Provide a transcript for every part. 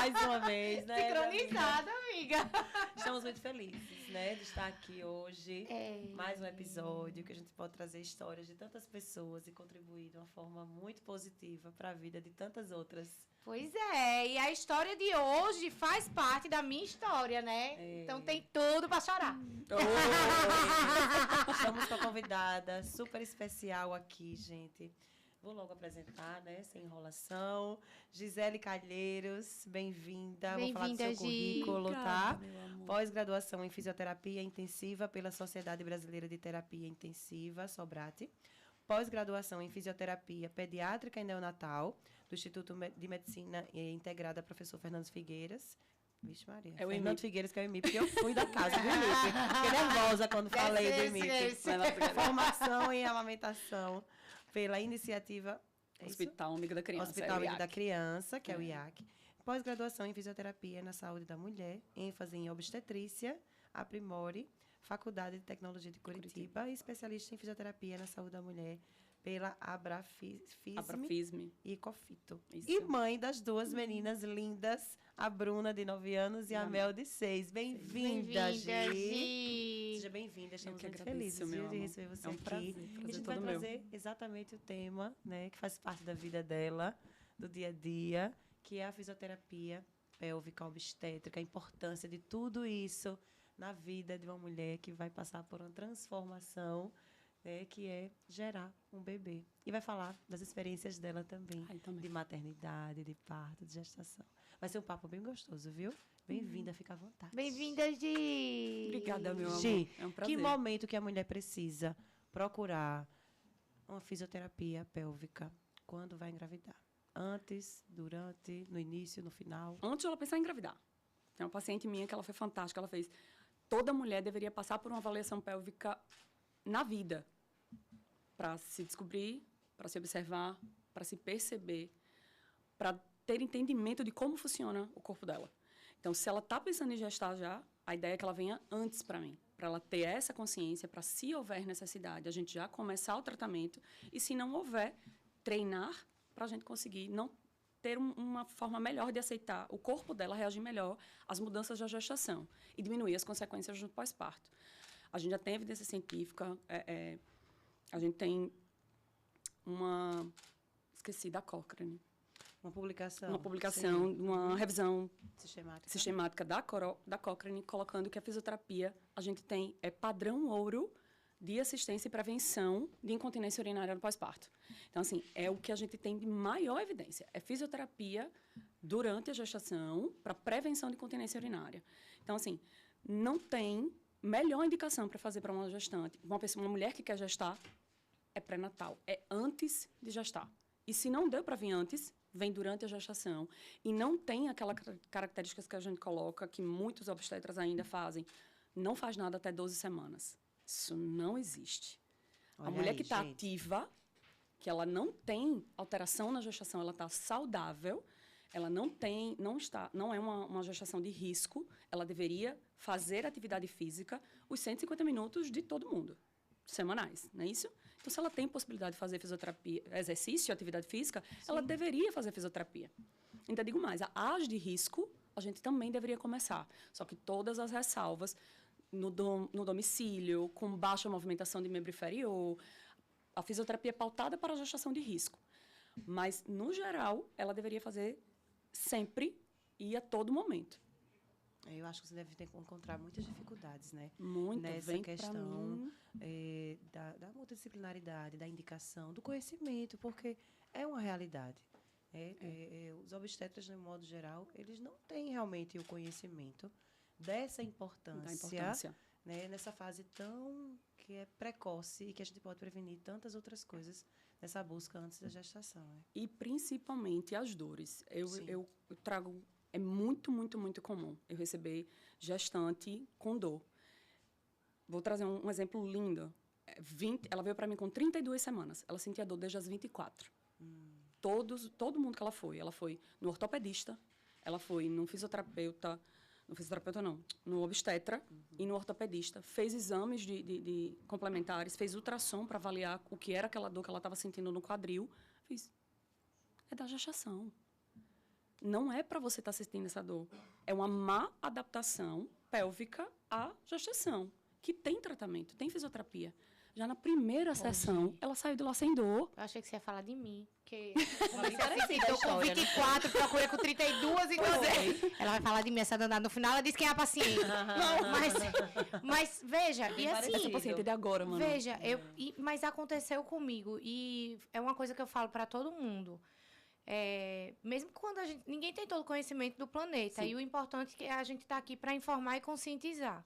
Mais uma vez, né? Sincronizada, amiga. Estamos muito felizes, né, de estar aqui hoje. Mais um episódio que a gente pode trazer histórias de tantas pessoas e contribuir de uma forma muito positiva para a vida de tantas outras. Pois é, e a história de hoje faz parte da minha história, né? Então tem tudo para chorar. Estamos com a convidada super especial aqui, gente. Vou logo apresentar, né? Sem enrolação. Gisele Calheiros, bem-vinda. Vou falar do seu currículo, tá? Pós-graduação em Fisioterapia Intensiva pela Sociedade Brasileira de Terapia Intensiva, Sobrate. Pós-graduação em Fisioterapia Pediátrica e Neonatal, do Instituto de Medicina Integrada Professor Fernando Figueiras. Vixe Maria. É o Fernando Figueiras, que é o IMIP, porque eu fui da casa do IMIP. Fiquei nervosa quando falei do IMIP. Formação em amamentação pela iniciativa... Hospital Amigo da Criança. Hospital Amigo da Criança, que é o IAC. Pós-graduação em Fisioterapia na Saúde da Mulher, ênfase em obstetrícia, Aprimore, Faculdade de Tecnologia de Curitiba e especialista em Fisioterapia na Saúde da Mulher pela Abrafisme e Cofito. Isso. E mãe das duas meninas lindas, a Bruna, de 9 anos, e a Mel, de 6. Bem-vinda, Gi! Seja bem-vinda, estamos muito felizes de receber você aqui. Prazer E a gente todo vai meu. trazer exatamente o tema, né, que faz parte da vida dela, do dia a dia, que é a fisioterapia pélvica obstétrica, a importância de tudo isso na vida de uma mulher que vai passar por uma transformação, que é gerar um bebê. E vai falar das experiências dela também, de maternidade, de parto, de gestação. Vai ser um papo bem gostoso, viu? Bem-vinda, fica à vontade. Bem-vinda, Gi! Obrigada, meu amor. Gi, É um prazer. que momento que a mulher precisa procurar uma fisioterapia pélvica quando vai engravidar? Antes, durante, no início, no final? Antes de ela pensar em engravidar. Tem uma paciente minha que ela foi fantástica. Ela fez... Toda mulher deveria passar por uma avaliação pélvica na vida. Para se descobrir, para se observar, para se perceber, para ter entendimento de como funciona o corpo dela. Então, se ela está pensando em gestar já, a ideia é que ela venha antes para mim. Para ela ter essa consciência, para se houver necessidade, a gente já começar o tratamento. E se não houver, treinar para a gente conseguir não ter uma forma melhor de aceitar o corpo dela, reagir melhor às mudanças da gestação e diminuir as consequências do pós-parto. A gente já tem evidência científica, a gente tem uma... Esqueci, da Cochrane. Uma publicação. Uma publicação, uma revisão sistemática da Cochrane, colocando que a fisioterapia, a gente tem padrão ouro de assistência e prevenção de incontinência urinária no pós-parto. Então, assim, é o que a gente tem de maior evidência. É fisioterapia durante a gestação para prevenção de incontinência urinária. Então, assim, não tem melhor indicação para fazer para uma gestante. Uma mulher que quer gestar é pré-natal. É antes de gestar. E se não deu para vir antes, vem durante a gestação. E não tem aquelas características que a gente coloca, que muitos obstetras ainda fazem. Não faz nada até 12 semanas. Isso não existe. Olha a mulher aí, que está gente. ativa, que ela não tem alteração na gestação, ela está saudável, ela não é uma gestação de risco, ela deveria fazer atividade física os 150 minutos de todo mundo, semanais, não é isso? Então, se ela tem possibilidade de fazer fisioterapia, exercício, atividade física, ela deveria fazer fisioterapia. Ainda digo mais, as de risco, a gente também deveria começar. Só que todas as ressalvas no domicílio, com baixa movimentação de membro inferior, a fisioterapia é pautada para a gestação de risco. Mas, no geral, ela deveria fazer sempre e a todo momento. Eu acho que você deve ter que encontrar muitas dificuldades, né? Muito, nessa questão da multidisciplinaridade, da indicação, do conhecimento, porque é uma realidade. Os obstetras, de modo geral, eles não têm realmente o conhecimento dessa importância, né, nessa fase tão que é precoce e que a gente pode prevenir tantas outras coisas nessa busca antes da gestação. Né? E, principalmente, as dores. Eu trago... É muito, muito, muito comum eu receber gestante com dor. Vou trazer um exemplo lindo. Ela veio para mim com 32 semanas. Ela sentia dor desde as 24. Todo mundo que ela foi no ortopedista, ela foi no fisioterapeuta, no obstetra e no ortopedista, fez exames de complementares, fez ultrassom para avaliar o que era aquela dor que ela estava sentindo no quadril. Fiz, é da gestação. não é para você estar sentindo essa dor. É uma má adaptação pélvica à gestação, que tem tratamento, tem fisioterapia. Já na primeira sessão, ela saiu de lá sem dor. Eu achei que você ia falar de mim. Porque tô com 24, procurei com 32 e ela vai falar de mim, essa danada. No final, ela diz quem é a paciente. Não, mas veja, e assim... Essa paciente de agora, mano. Veja, mas aconteceu comigo. E é uma coisa que eu falo para todo mundo. Mesmo quando ninguém tem todo o conhecimento do planeta. Sim. E o importante é que a gente está aqui para informar e conscientizar.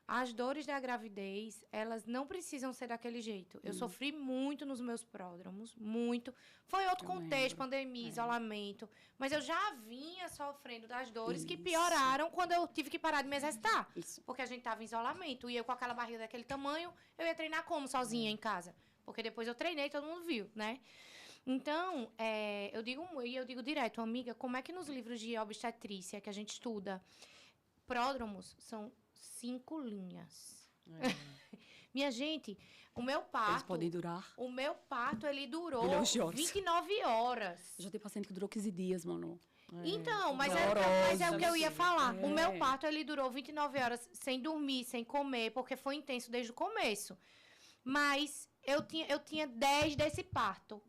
As dores da gravidez, elas não precisam ser daquele jeito. Eu sofri muito nos meus pródromos, muito. Foi outro contexto, pandemia, isolamento. Mas eu já vinha sofrendo das dores que pioraram quando eu tive que parar de me exercitar. Porque a gente estava em isolamento. E eu com aquela barriga daquele tamanho, eu ia treinar como sozinha em casa? Porque depois eu treinei, todo mundo viu, né? Então, eu digo direto, amiga, como é que nos livros de obstetrícia que a gente estuda, pródromos são 5 linhas. Minha gente, o meu parto... Eles podem durar... O meu parto, ele durou 29 horas. Já tem paciente que durou 15 dias, mano. Então, mas é o que eu ia falar. O meu parto, ele durou 29 horas sem dormir, sem comer, porque foi intenso desde o começo. Mas eu tinha 10 desse parto.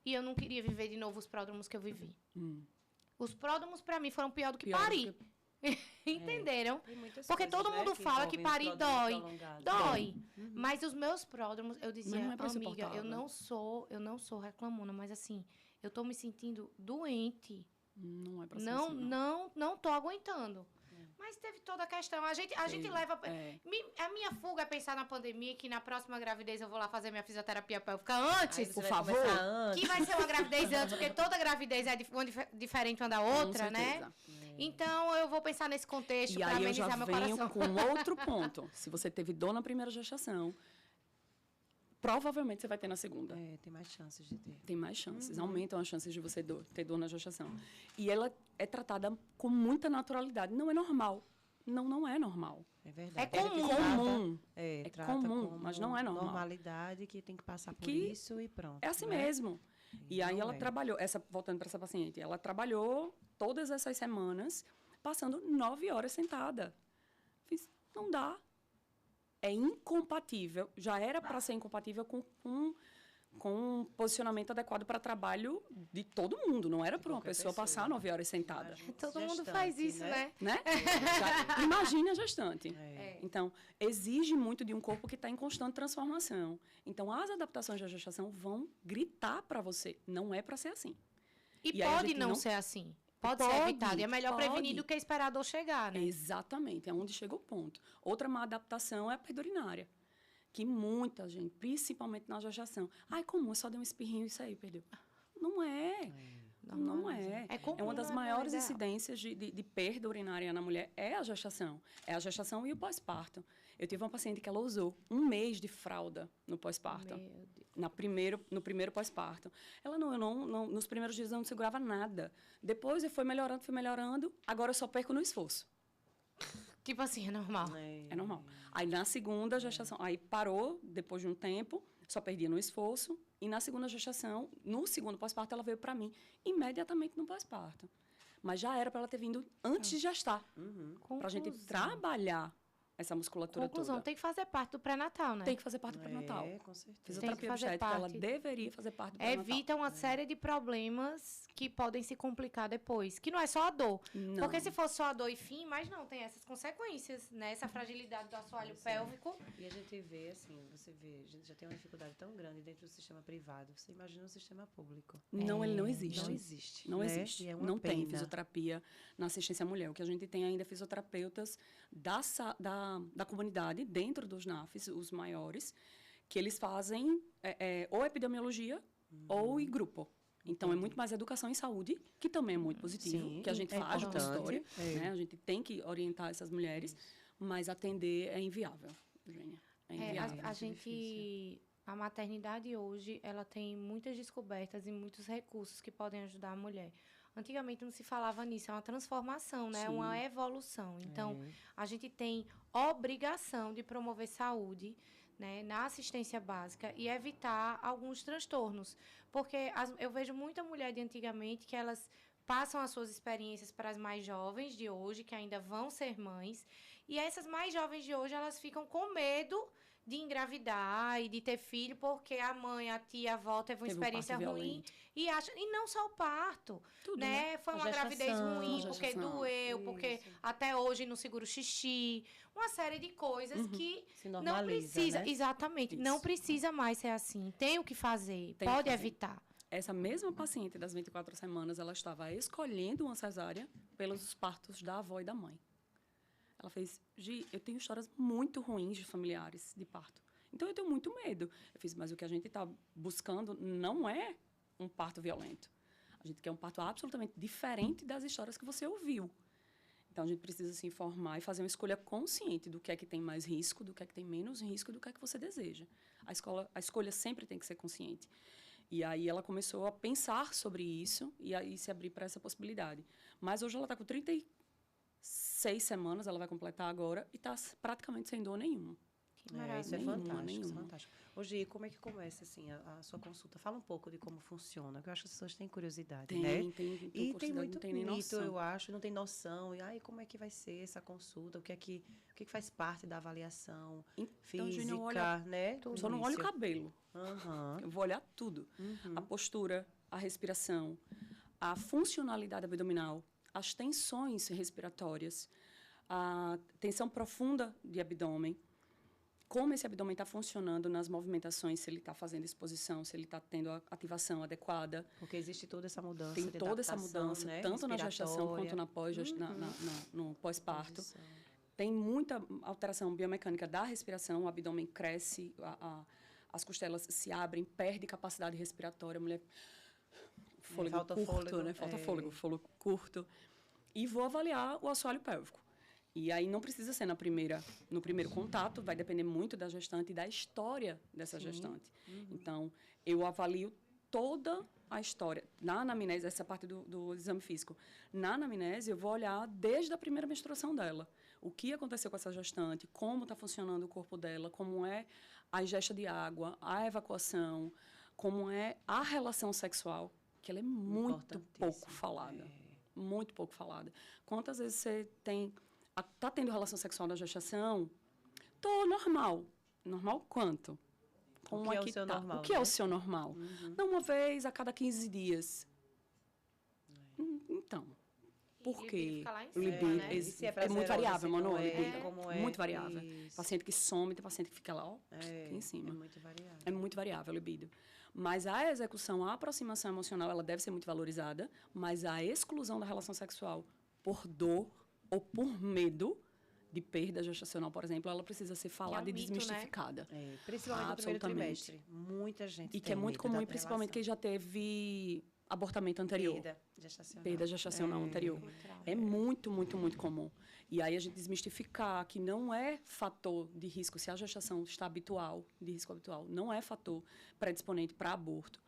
E eu não queria viver de novo os pródromos que eu vivi. Os pródromos, pra mim, foram pior do que parir. Entenderam? Porque todo mundo fala que parir dói. Dói. Mas os meus pródromos, eu dizia, amiga, eu não sou reclamona, mas assim, eu tô me sentindo doente. Não é pra ser assim, não tô aguentando. Mas teve toda a questão. A gente leva... A minha fuga é pensar na pandemia, que na próxima gravidez eu vou lá fazer minha fisioterapia pélvica antes. Por favor. Que vai ser uma gravidez antes, porque toda gravidez é diferente uma da outra, né? Então, eu vou pensar nesse contexto para amenizar meu coração. E aí eu já venho com outro ponto. Se você teve dor na primeira gestação, provavelmente você vai ter na segunda. Tem mais chances de ter. Tem mais chances. Aumentam as chances de você ter dor na gestação. E ela é tratada com muita naturalidade. Não é normal. Não é normal. É verdade. É comum. É comum, mas não é normal. Normalidade que tem que passar por isso e pronto. É assim mesmo. E aí ela trabalhou, voltando para essa paciente, ela trabalhou todas essas semanas, passando 9 horas sentada. Não dá. É incompatível, já era para ser incompatível com um posicionamento adequado para trabalho de todo mundo. Não era para uma pessoa passar 9 horas sentada. Todo mundo faz isso, né? Imagine a gestante. Então, exige muito de um corpo que está em constante transformação. Então, as adaptações da gestação vão gritar para você. Não é para ser assim. E pode não ser assim. Pode ser evitado. E é melhor prevenir do que esperar a dor chegar, né? Exatamente. É onde chega o ponto. Outra má adaptação é a perda urinária. Que muita gente, principalmente na gestação, é comum, só deu um espirrinho e isso aí, perdeu. Não é. Não é. É uma das maiores incidências de perda urinária na mulher, é a gestação. É a gestação e o pós-parto. Eu tive uma paciente que ela usou 1 mês de fralda no pós-parto. No primeiro pós-parto. Ela nos primeiros dias eu não segurava nada. Depois eu fui melhorando, agora eu só perco no esforço. Tipo assim, é normal. É normal. Aí na segunda gestação, aí parou, depois de um tempo, só perdia no esforço. E na segunda gestação, no segundo pós-parto, ela veio para mim imediatamente no pós-parto. Mas já era para ela ter vindo antes de gestar. Para a gente trabalhar essa musculatura toda. Tem que fazer parte do pré-natal, né? Tem que fazer parte do pré-natal. Com certeza. Fisioterapia obstétrica, ela deveria fazer parte do pré-natal. Evita uma série de problemas que podem se complicar depois. Que não é só a dor. Não. Porque se fosse só a dor e fim, mas não, tem essas consequências, né? Essa fragilidade do assoalho pélvico. E a gente vê, assim, a gente já tem uma dificuldade tão grande dentro do sistema privado. Você imagina o sistema público. Não, ele não existe. Não existe. Não né? existe. É não tem fisioterapia na assistência à mulher. O que a gente tem ainda é fisioterapeutas da comunidade, dentro dos NAFs, os maiores, que eles fazem ou epidemiologia ou em grupo. Então, é muito mais educação em saúde, que também é muito positivo, que a gente faz com história. Né? A gente tem que orientar essas mulheres, mas atender é inviável, Eugênia. É inviável. A maternidade hoje, ela tem muitas descobertas e muitos recursos que podem ajudar a mulher. Antigamente não se falava nisso, é uma transformação, né? É uma evolução. Então, a gente tem obrigação de promover saúde, né, na assistência básica e evitar alguns transtornos. Porque eu vejo muita mulher de antigamente que elas passam as suas experiências para as mais jovens de hoje, que ainda vão ser mães. E essas mais jovens de hoje, elas ficam com medo de engravidar e de ter filho, porque a mãe, a tia, a avó teve uma experiência ruim e não só o parto, tudo, né? Foi uma gravidez ruim, porque doeu, Isso. porque até hoje não segura o xixi, uma série de coisas que não precisa, né? exatamente, não precisa mais ser assim. Tem o que fazer, pode evitar. Essa mesma paciente das 24 semanas, ela estava escolhendo uma cesárea pelos partos da avó e da mãe. Ela fez, Gi, eu tenho histórias muito ruins de familiares de parto. Então, eu tenho muito medo. Eu fiz, mas o que a gente está buscando não é um parto violento. A gente quer um parto absolutamente diferente das histórias que você ouviu. Então, a gente precisa se informar e fazer uma escolha consciente do que é que tem mais risco, do que é que tem menos risco e do que é que você deseja. A escolha sempre tem que ser consciente. E aí, ela começou a pensar sobre isso e aí se abrir para essa possibilidade. Mas hoje ela está com 36 semanas, ela vai completar agora, e está praticamente sem dor nenhuma. Que maravilha. Isso é fantástico, isso é fantástico. Hoje, como é que começa assim, a sua consulta? Fala um pouco de como funciona, que eu acho que as pessoas têm curiosidade, né? E tem muito mito, eu acho, não tem noção. E aí, como é que vai ser essa consulta? O que faz parte da avaliação física, né? Só não olho o cabelo. Uhum. Eu vou olhar tudo. A postura, a respiração, a funcionalidade abdominal, as tensões respiratórias, a tensão profunda de abdômen, como esse abdômen está funcionando nas movimentações, se ele está fazendo exposição, se ele está tendo a ativação adequada. Porque existe toda essa mudança. Tem toda essa mudança, né? Tanto na gestação quanto no pós-parto. Tem muita alteração biomecânica da respiração, o abdômen cresce, as costelas se abrem, perde capacidade respiratória, a mulher... Fôlego curto, né? Falta fôlego curto. E vou avaliar o assoalho pélvico. E aí não precisa ser no primeiro contato, vai depender muito da gestante e da história dessa gestante. Então, eu avalio toda a história. Na anamnese, essa parte do exame físico. Na anamnese, eu vou olhar desde a primeira menstruação dela. O que aconteceu com essa gestante, como está funcionando o corpo dela, como é a ingesta de água, a evacuação, como é a relação sexual, que ela é muito pouco falada. Muito pouco falada. Quantas vezes você está tendo relação sexual na gestação? Tô normal. Normal quanto? Como é que tá? Normal, o que é o seu normal? Não, uma vez a cada 15 dias. Então, por quê? O libido é muito variável, Manu. Muito variável. Isso. Paciente que some, tem paciente que fica lá, aqui em cima. É muito variável. É muito variável o libido. Mas a execução, a aproximação emocional, ela deve ser muito valorizada, mas a exclusão da relação sexual por dor ou por medo de perda gestacional, por exemplo, ela precisa ser falada e desmistificada. Né? Principalmente no primeiro trimestre. Muita gente e que é muito comum, principalmente quem já teve abortamento anterior. Perda gestacional anterior. É muito, muito, muito comum. E aí a gente desmistificar que não é fator de risco, se a gestação está de risco habitual, não é fator predisponente para aborto.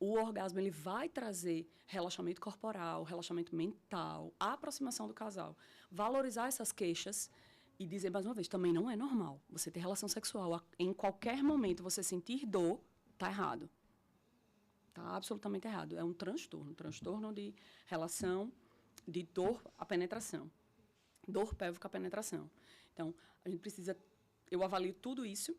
O orgasmo ele vai trazer relaxamento corporal, relaxamento mental, a aproximação do casal. Valorizar essas queixas e dizer, mais uma vez, também não é normal. Você ter relação sexual, em qualquer momento você sentir dor, está errado. Está absolutamente errado. É um transtorno de relação de dor à penetração. Dor pélvica à penetração. Então, a gente precisa... Eu avalio tudo isso,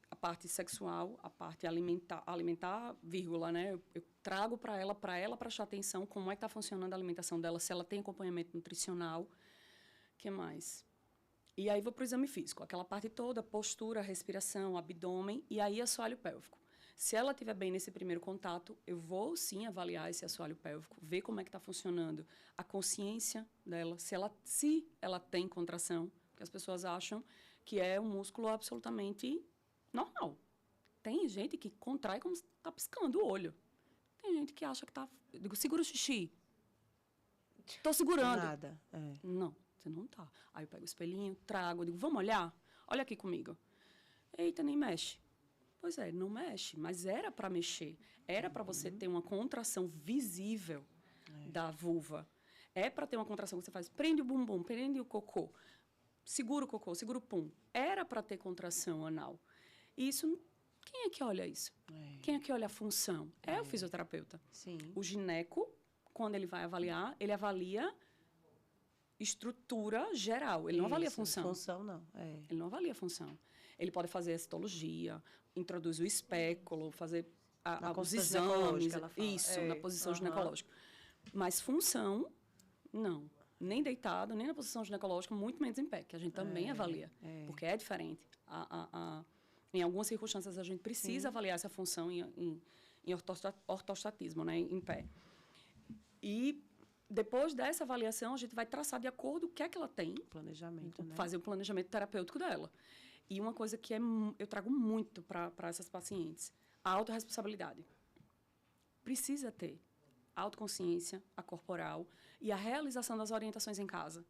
a parte sexual, a parte alimentar, vírgula, né? Eu trago para ela prestar atenção como é que está funcionando a alimentação dela, se ela tem acompanhamento nutricional. O que mais? E aí vou para o exame físico. Aquela parte toda, postura, respiração, abdômen, e aí assoalho pélvico. Se ela estiver bem nesse primeiro contato, eu vou, sim, avaliar esse assoalho pélvico, ver como é que está funcionando a consciência dela, se ela tem contração, porque as pessoas acham que é um músculo absolutamente normal. Tem gente que contrai como se está piscando o olho. Tem gente que acha que está... Eu digo, segura o xixi. Estou segurando. Nada. Não, você não está. Aí eu pego o espelhinho, trago, eu digo, vamos olhar? Olha aqui comigo. Eita, nem mexe. Pois é, não mexe, mas era para mexer. Era para você ter uma contração visível da vulva. É para ter uma contração que você faz, prende o bumbum, prende o cocô, segura o cocô, segura o pum. Era para ter contração anal. E isso, quem é que olha isso? Quem é que olha a função? É o fisioterapeuta. Sim. O gineco quando ele vai avaliar, ele avalia estrutura geral. Ele não avalia função. Função, não. Ele não avalia função. Ele pode fazer a citologia, introduz o espéculo, fazer os exames. Isso, na posição ginecológica. Mas função, não. Nem deitado, nem na posição ginecológica, muito menos em pé, que a gente também avalia. Porque é diferente. Em algumas circunstâncias, a gente precisa avaliar essa função em ortostatismo, né, em pé. E depois dessa avaliação, a gente vai traçar de acordo com o que é que ela tem. Planejamento, né? Fazer o planejamento terapêutico dela. E uma coisa que eu trago muito para essas pacientes, a autorresponsabilidade. Precisa ter a autoconsciência, a corporal e a realização das orientações em casa.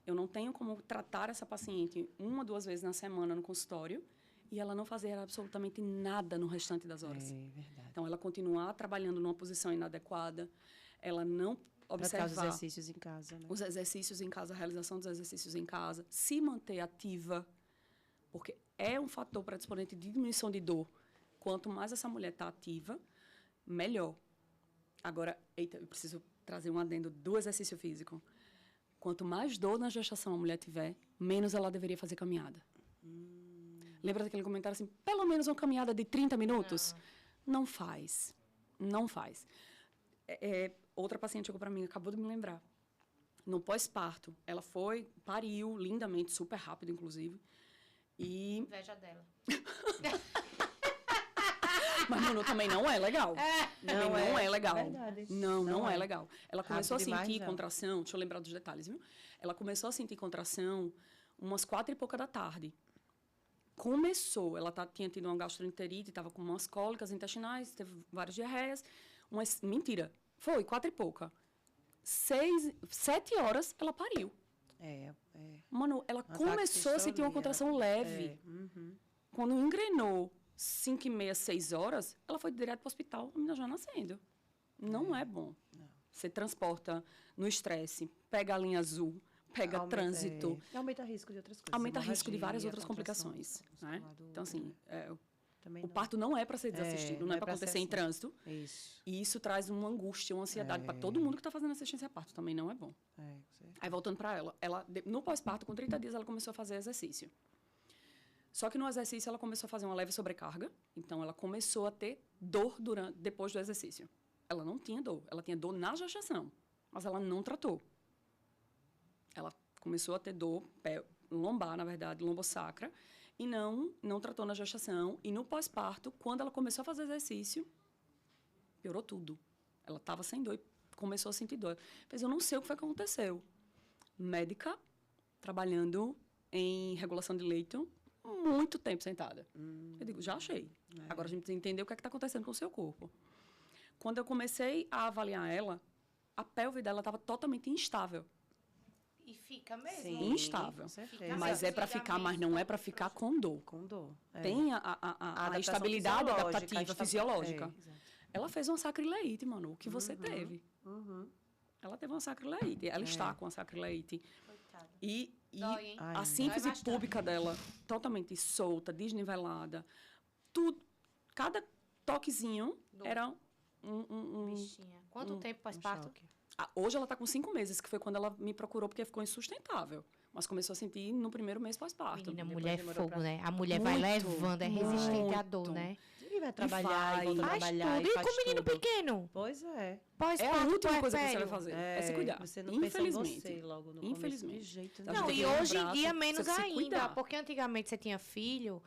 Eu não tenho como tratar essa paciente 1 ou 2 vezes na semana no consultório e ela não fazer absolutamente nada no restante das horas. Verdade. Então, ela continuar trabalhando numa posição inadequada, ela não observar os exercícios em casa, né? Os exercícios em casa, a realização dos exercícios em casa, se manter ativa, porque é um fator predisponente de diminuição de dor. Quanto mais essa mulher está ativa, melhor. Agora, eu preciso trazer um adendo do exercício físico. Quanto mais dor na gestação a mulher tiver, menos ela deveria fazer caminhada. Lembra daquele comentário assim, pelo menos uma caminhada de 30 minutos? Não faz. Não faz. Outra paciente chegou para mim, acabou de me lembrar. No pós-parto, ela pariu lindamente, super rápido, inclusive. E... Inveja dela. Mas, Manu, também não é legal. Também não é legal. Verdade. Não é legal. Ela começou a demais, sentir não. contração, deixa eu lembrar dos detalhes, viu? Ela começou a sentir contração umas 4 e pouca da tarde. Ela tinha tido uma gastroenterite, estava com umas cólicas intestinais, teve várias diarreias. Mentira, foi 4 e pouca. 7 horas, ela pariu. Mano, ela começou a sentir uma contração leve. Quando engrenou 5h30, 6 horas, ela foi direto para o hospital, a menina já nascendo. Não é bom. Não. Você transporta no estresse, pega a linha azul, pega trânsito. E aumenta o risco de outras coisas. Aumenta o risco de várias outras complicações. Né? Então, assim, o parto não é para ser desassistido, não é para acontecer em trânsito. Isso. E isso traz uma angústia, uma ansiedade para todo mundo que está fazendo assistência a parto. Também não é bom. Aí, voltando para ela, no pós-parto, com 30 dias, ela começou a fazer exercício. Só que no exercício ela começou a fazer uma leve sobrecarga, então ela começou a ter dor depois do exercício. Ela não tinha dor, ela tinha dor na gestação, mas ela não tratou. Ela começou a ter dor lombar, na verdade, lombosacra, e não tratou na gestação. E no pós-parto, quando ela começou a fazer exercício, piorou tudo. Ela estava sem dor e começou a sentir dor. Mas eu não sei o que foi que aconteceu. Médica, trabalhando em regulação de leito, muito tempo sentada. Eu digo, já achei. Agora a gente precisa entender o que é que está acontecendo com o seu corpo. Quando eu comecei a avaliar ela, a pelve dela estava totalmente instável. E fica mesmo. Sim, instável. Mas é para ficar, mas não é para ficar com dor. Com dor. Tem a estabilidade adaptativa fisiológica. Ela fez uma sacrileite, mano. O que você teve? Ela teve uma sacrileite. Ela está com a sacrileite. Coitada. E Dói, a síntese púbica dela totalmente solta, desnivelada. Tudo, cada toquezinho era Bichinha. Quanto tempo pós-parto? Hoje ela está com 5 meses, que foi quando ela me procurou, porque ficou insustentável. Mas começou a sentir no primeiro mês pós-parto. Menina, mulher é fogo, né? A mulher vai levando, é resistente à dor, né? E vai trabalhar, e volta a Faz trabalhar. tudo. E com o menino pequeno? Pois é. É Pós-parto, a última coisa que você puerpério. vai fazer. É se cuidar. Você não Infelizmente. pensa em você logo no Infelizmente. começo, de jeito Então, nenhum. Não, tem e que lembrar hoje em dia que menos precisa se ainda, cuidar. porque antigamente você tinha filho,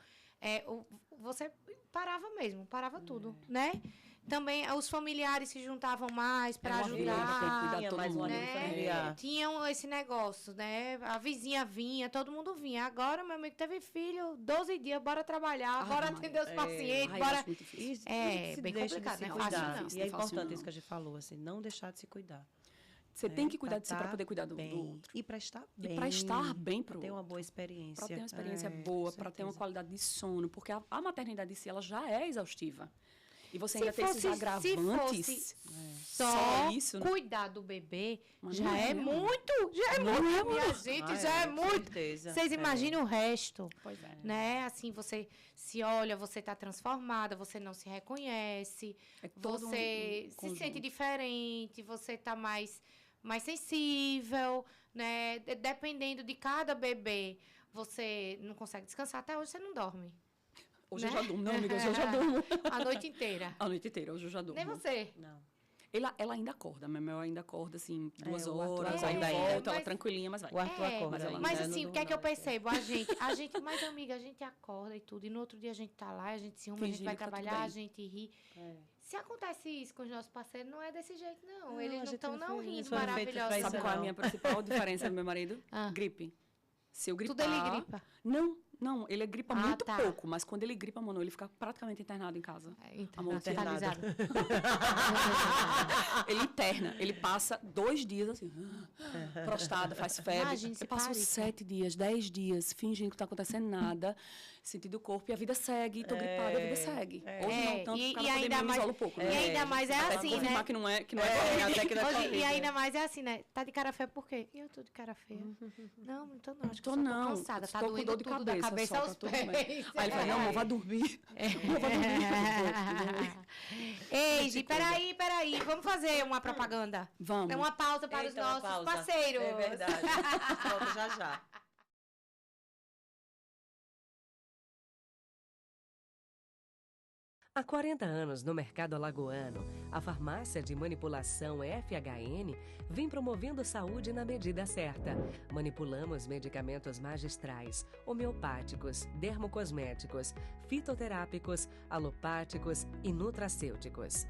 você parava mesmo, parava tudo, né? Também os familiares se juntavam mais para Era uma vila, pra ajudar, cuidar de todo mais uma mundo. rede né? familiar. Tinham esse negócio, né? A vizinha vinha, todo mundo vinha. Agora, meu amigo teve filho, 12 dias, bora trabalhar, bora Maria. atender os pacientes, Ai, bora... eu acho muito difícil. Isso, É, se bem deixa complicado, de se né? cuidar. Fácil não. E é Não é fácil, importante não. isso que a gente falou, assim, não deixar de se cuidar. Você tem que cuidar de si para poder cuidar do bem. outro. E para estar bem. E para estar bem para o ter uma outro. boa experiência. Para ter uma experiência com boa, para ter uma certeza. qualidade de sono. Porque a maternidade em si, ela já é exaustiva. E você ainda tem esses agravantes. Se fosse só isso, né? Cuidar do bebê, já é muito, minha gente, já é muito. Vocês imaginem o resto. Pois é. Né? Assim, você se olha, você está transformada, você não se reconhece, você se sente diferente, você está mais sensível, né? Dependendo de cada bebê, você não consegue descansar. Até hoje você não dorme. Hoje eu já durmo. Não, amiga, hoje eu já durmo. A noite inteira. A noite inteira, hoje eu já durmo. Nem você? Não. Ela ainda acorda, a Mel ainda acorda, assim, 2 horas, Arthur aí ainda volta, ela tranquilinha, mas vai. O Arthur acorda. Mas assim, o que é que eu percebo? A gente, mas amiga, a gente acorda e tudo, e no outro dia a gente tá lá, a gente se arruma, a gente vai trabalhar, a gente ri. Se acontece isso com os nossos parceiros, não é desse jeito, não. Eles não estão rindo, maravilhosos. Sabe qual é a minha principal diferença do meu marido? Gripe. Se eu gripar... Tudo ele gripa? Não, ele gripa muito pouco, mas quando ele gripa, mano, ele fica praticamente internado em casa. Internalizado. Ele interna, ele passa 2 dias assim, prostrado, faz febre. Imagine, eu passo 7 dias, 10 dias, fingindo que não tá acontecendo nada, sentindo o corpo e a vida segue, tô gripada, a vida segue. Hoje não tanto, porque a pandemia me isola um pouco. E ainda mais é assim, né? Que não é E ainda mais é assim, né? Tá de cara feia por quê? Eu tô de cara feia. Não tô não, acho que eu tô cansada, tá doendo tudo da cabeça aos pés. Aí ele fala, não, amor, vai dormir. Ei, Gi, peraí. Vamos fazer uma propaganda? Vamos. É uma pausa para os nossos parceiros. É verdade. Volta já. Há 40 anos no mercado alagoano, a farmácia de manipulação FHN vem promovendo saúde na medida certa. Manipulamos medicamentos magistrais, homeopáticos, dermocosméticos, fitoterápicos, alopáticos e nutracêuticos.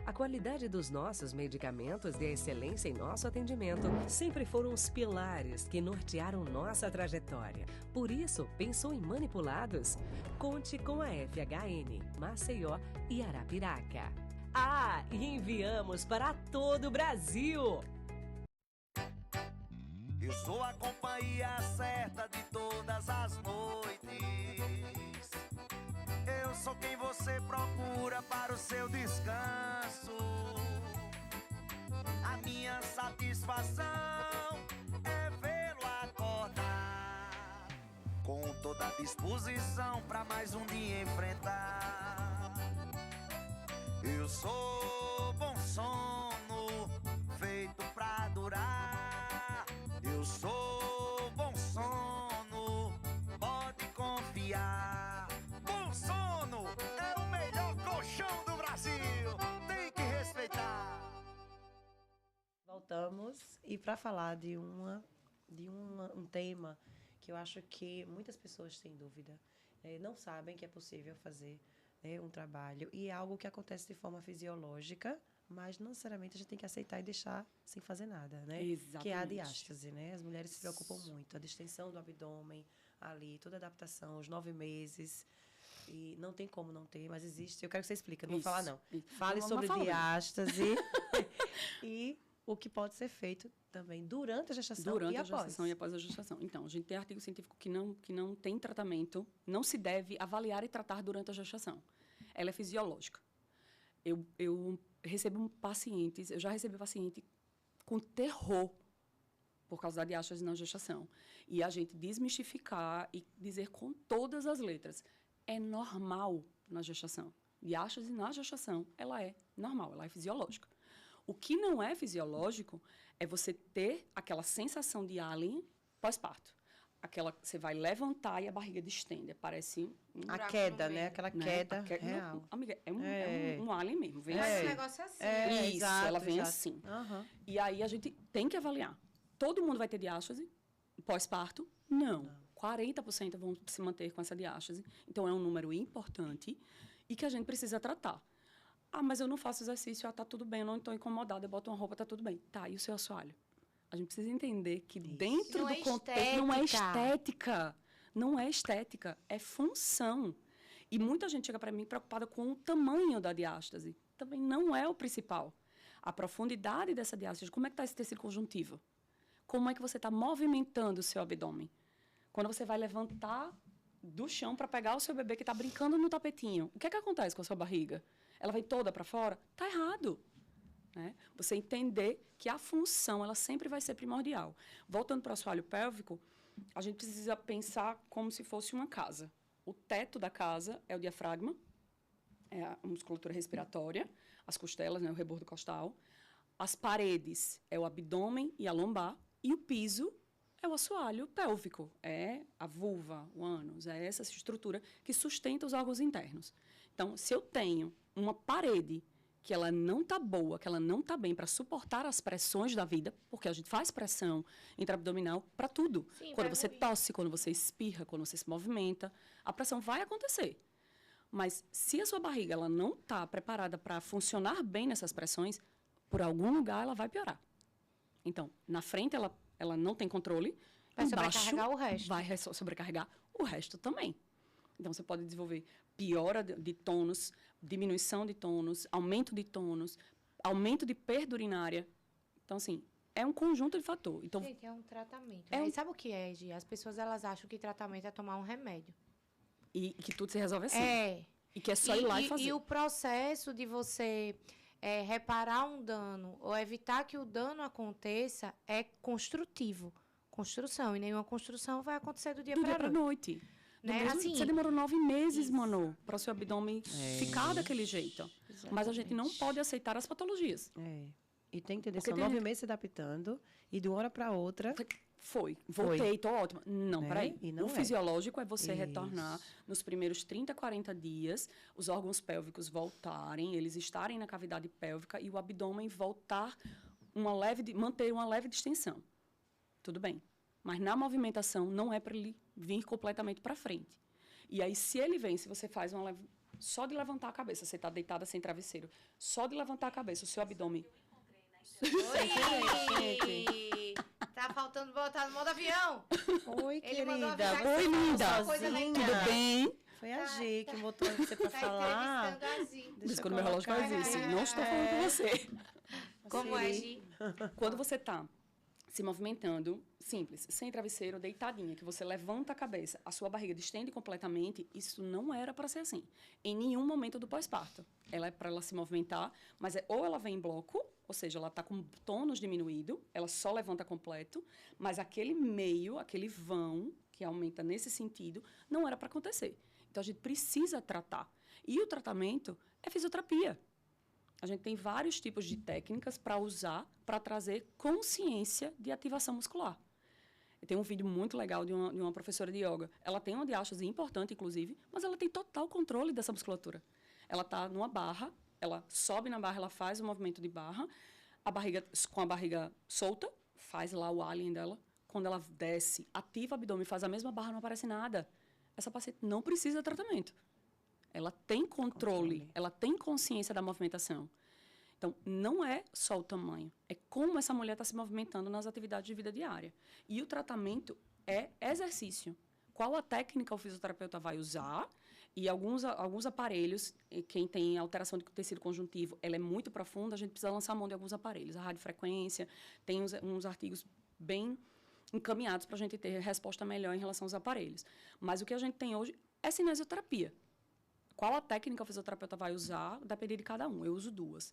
A qualidade dos nossos medicamentos e a excelência em nosso atendimento sempre foram os pilares que nortearam nossa trajetória. Por isso, pensou em manipulados? Conte com a FHN, Maceió e Arapiraca. E enviamos para todo o Brasil! Eu sou a companhia certa de todas as noites. Eu sou quem você procura para o seu descanso. A minha satisfação é vê-lo acordar com toda a disposição para mais um dia enfrentar. Eu sou bom sono, feito pra durar. Eu sou bom sono, pode confiar. Bom sono é o melhor colchão do Brasil, tem que respeitar. Voltamos e para falar de um tema que eu acho que muitas pessoas têm dúvida, não sabem que é possível fazer um trabalho e é algo que acontece de forma fisiológica, mas não necessariamente a gente tem que aceitar e deixar sem fazer nada, né? Exatamente. Que é a diástase, né? As mulheres se preocupam muito, a distensão do abdômen ali, toda a adaptação, os 9 meses. E não tem como não ter, mas existe. Eu quero que você explique, não vou falar não. Fale sobre diástase e o que pode ser feito também durante a gestação e após. Durante a gestação e após a gestação. Então, a gente tem artigo científico que não tem tratamento, não se deve avaliar e tratar durante a gestação. Ela é fisiológica. Eu recebo pacientes, eu já recebi paciente com terror por causa da diástase na gestação. E a gente desmistificar e dizer com todas as letras, é normal na gestação. Diástase na gestação, ela é normal, ela é fisiológica. O que não é fisiológico é você ter aquela sensação de alien pós-parto. Você vai levantar e a barriga distende. Parece a queda, né? Aquela queda real. Não, amiga, é um alien mesmo. Vem Mas o negócio é assim. Isso, exato, ela vem assim. Uhum. E aí a gente tem que avaliar. Todo mundo vai ter diástase pós-parto? Não. 40% vão se manter com essa diástase. Então, é um número importante e que a gente precisa tratar. Mas eu não faço exercício, tá tudo bem, eu não estou incomodada, eu boto uma roupa, tá tudo bem. Tá, e o seu assoalho? A gente precisa entender que dentro do contexto não é estética. Não é estética, é função. E muita gente chega para mim preocupada com o tamanho da diástase. Também não é o principal. A profundidade dessa diástase, como é que está esse tecido conjuntivo? Como é que você está movimentando o seu abdômen? Quando você vai levantar do chão para pegar o seu bebê que está brincando no tapetinho, o que é que acontece com a sua barriga? ela vem toda para fora, tá errado. Né? Você entender que a função, ela sempre vai ser primordial. Voltando para o assoalho pélvico, a gente precisa pensar como se fosse uma casa. O teto da casa é o diafragma, é a musculatura respiratória, as costelas, né, o rebordo costal. As paredes é o abdômen e a lombar. E o piso é o assoalho pélvico, é a vulva, o ânus, é essa estrutura que sustenta os órgãos internos. Então, se eu tenho uma parede que ela não está boa, que ela não está bem para suportar as pressões da vida, porque a gente faz pressão intraabdominal para tudo. Sim, quando você tosse, quando você espirra, quando você se movimenta, a pressão vai acontecer. Mas se a sua barriga ela não está preparada para funcionar bem nessas pressões, por algum lugar ela vai piorar. Então, na frente ela não tem controle, vai embaixo sobrecarregar o resto. Vai sobrecarregar o resto também. Então, você pode desenvolver piora de tônus, diminuição de tônus, aumento de perda urinária. Então, assim, é um conjunto de fatores. Então, gente, é um tratamento. E sabe o que é, Gi? As pessoas, elas acham que tratamento é tomar um remédio. E que tudo se resolve assim. É. E que é só ir lá e fazer. E o processo de você reparar um dano ou evitar que o dano aconteça é construtivo. Construção. E nenhuma construção vai acontecer do dia para a noite. Né? Assim, você demorou 9 meses, Manu, para o seu abdômen ficar daquele jeito. Exatamente. Mas a gente não pode aceitar as patologias. E tem que entender, são 9 meses se adaptando e de uma hora para outra... Voltei, tô ótima. Não, peraí. Não fisiológico é você retornar nos primeiros 30, 40 dias, os órgãos pélvicos voltarem, eles estarem na cavidade pélvica e o abdômen voltar, manter uma leve distensão. Tudo bem. Mas na movimentação não é para ele vir completamente para frente. E aí, se você faz só de levantar a cabeça, você está deitada sem travesseiro, só de levantar a cabeça, o seu abdômen... Oi! Tá faltando botar no modo avião. Oi, Ele querida. Oi, linda. Tudo bem? Foi a Gi que botou você para falar. Deixa quando meu relógio faz isso. Não estou falando com você. Como é, Gi? Quando você está se movimentando, simples, sem travesseiro, deitadinha, que você levanta a cabeça, a sua barriga distende completamente, isso não era para ser assim. Em nenhum momento do pós-parto. Ela é para ela se movimentar, mas ou ela vem em bloco, ou seja, ela está com tônus diminuído, ela só levanta completo, mas aquele meio, aquele vão, que aumenta nesse sentido, não era para acontecer. Então, a gente precisa tratar. E o tratamento é fisioterapia. A gente tem vários tipos de técnicas para usar, para trazer consciência de ativação muscular. Tem um vídeo muito legal de uma professora de yoga. Ela tem uma diástase importante, inclusive, mas ela tem total controle dessa musculatura. Ela está numa barra, ela sobe na barra, ela faz o movimento de barra, com a barriga solta, faz lá o alien dela. Quando ela desce, ativa o abdômen, faz a mesma barra, não aparece nada. Essa paciente não precisa de tratamento. Ela tem controle, ela tem consciência da movimentação. Então, não é só o tamanho, é como essa mulher está se movimentando nas atividades de vida diária. E o tratamento é exercício. Qual a técnica o fisioterapeuta vai usar? E alguns aparelhos, quem tem alteração de tecido conjuntivo, ela é muito profunda, a gente precisa lançar a mão de alguns aparelhos. A radiofrequência, tem uns artigos bem encaminhados para a gente ter resposta melhor em relação aos aparelhos. Mas o que a gente tem hoje é cinesioterapia. Qual a técnica o fisioterapeuta vai usar, depende de cada um. Eu uso 2.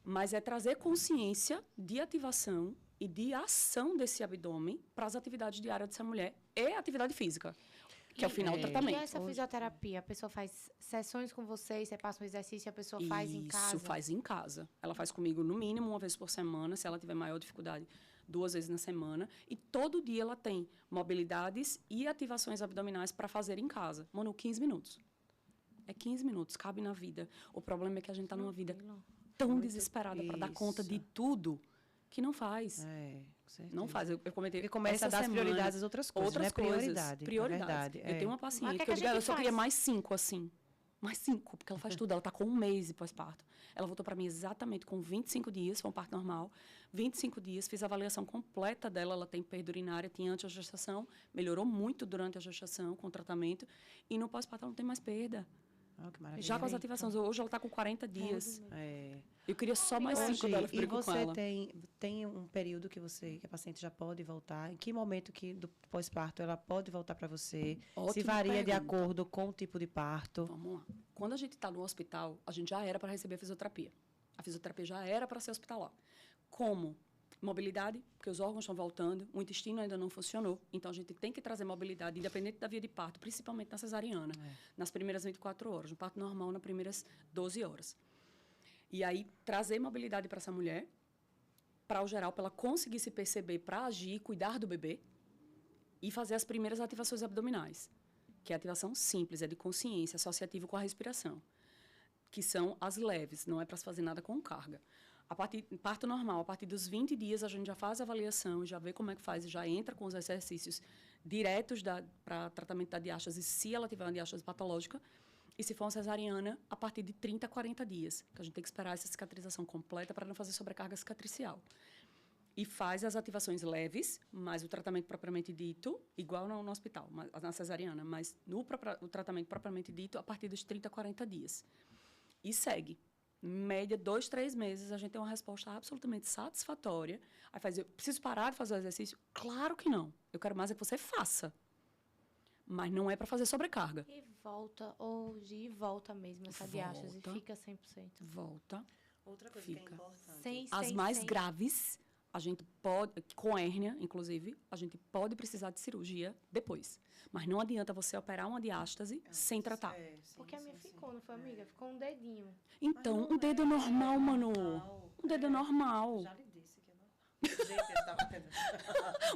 Mas é trazer consciência de ativação e de ação desse abdômen para as atividades diárias dessa mulher e atividade física, que é o final do tratamento. E essa fisioterapia? A pessoa faz sessões com vocês, você passa um exercício e a pessoa faz em casa? Isso, faz em casa. Ela faz comigo no mínimo 1 vez por semana, se ela tiver maior dificuldade, 2 vezes na semana. E todo dia ela tem mobilidades e ativações abdominais para fazer em casa. Mano, 15 minutos. É 15 minutos, cabe na vida. O problema é que a gente está numa vida tão desesperada para dar conta de tudo que não faz. Com certeza. Não faz. Eu comentei. Porque começa a dar prioridades às outras coisas. Outras coisas. Prioridade. Eu tenho uma paciente que eu digo, eu só queria mais 5, assim. Mais 5, porque ela faz tudo. Ela está com 1 mês de pós-parto. Ela voltou para mim exatamente com 25 dias, foi um parto normal. 25 dias, fiz a avaliação completa dela. Ela tem perda urinária, tinha antes da gestação, melhorou muito durante a gestação com o tratamento. E no pós-parto ela não tem mais perda. Que maravilha. Já com as ativações. Hoje ela está com 40 dias. Eu queria só mais 5 dela. E você tem um período que a paciente já pode voltar? Em que momento do pós-parto ela pode voltar para você? Ótima Se varia pergunta. de acordo com o tipo de parto? Vamos lá. Quando a gente está no hospital, a gente já era para receber fisioterapia. A fisioterapia já era para ser hospitalar. Como? Mobilidade, porque os órgãos estão voltando, o intestino ainda não funcionou, então a gente tem que trazer mobilidade, independente da via de parto, principalmente na cesariana, nas primeiras 24 horas, no parto normal, nas primeiras 12 horas. E aí, trazer mobilidade para essa mulher, para o geral, para ela conseguir se perceber, para agir, cuidar do bebê, e fazer as primeiras ativações abdominais, que é ativação simples, é de consciência, associativo com a respiração, que são as leves, não é para se fazer nada com carga. Parto normal, a partir dos 20 dias, a gente já faz a avaliação, já vê como é que faz, já entra com os exercícios diretos para tratamento da diástase, se ela tiver uma diástase patológica, e se for uma cesariana, a partir de 30 a 40 dias, que a gente tem que esperar essa cicatrização completa para não fazer sobrecarga cicatricial. E faz as ativações leves, mas o tratamento propriamente dito, igual no hospital, na cesariana, mas o tratamento propriamente dito, a partir dos 30 a 40 dias. E segue. Em média, 2, 3 meses, a gente tem uma resposta absolutamente satisfatória. Aí faz, eu preciso parar de fazer o exercício? Claro que não. Eu quero mais é que você faça. Mas não é para fazer sobrecarga. E volta mesmo essa diástase, fica 100%. Volta. Outra coisa que é importante. As mais graves, a gente pode, com hérnia, inclusive, a gente pode precisar de cirurgia depois. Mas não adianta você operar uma diástase sem tratar. Porque a minha ficou, não foi, amiga? Ficou um dedinho. Então, um dedo é normal, Manu. Um dedo é normal. Já lhe disse que é normal. Gente, eu estava tendo.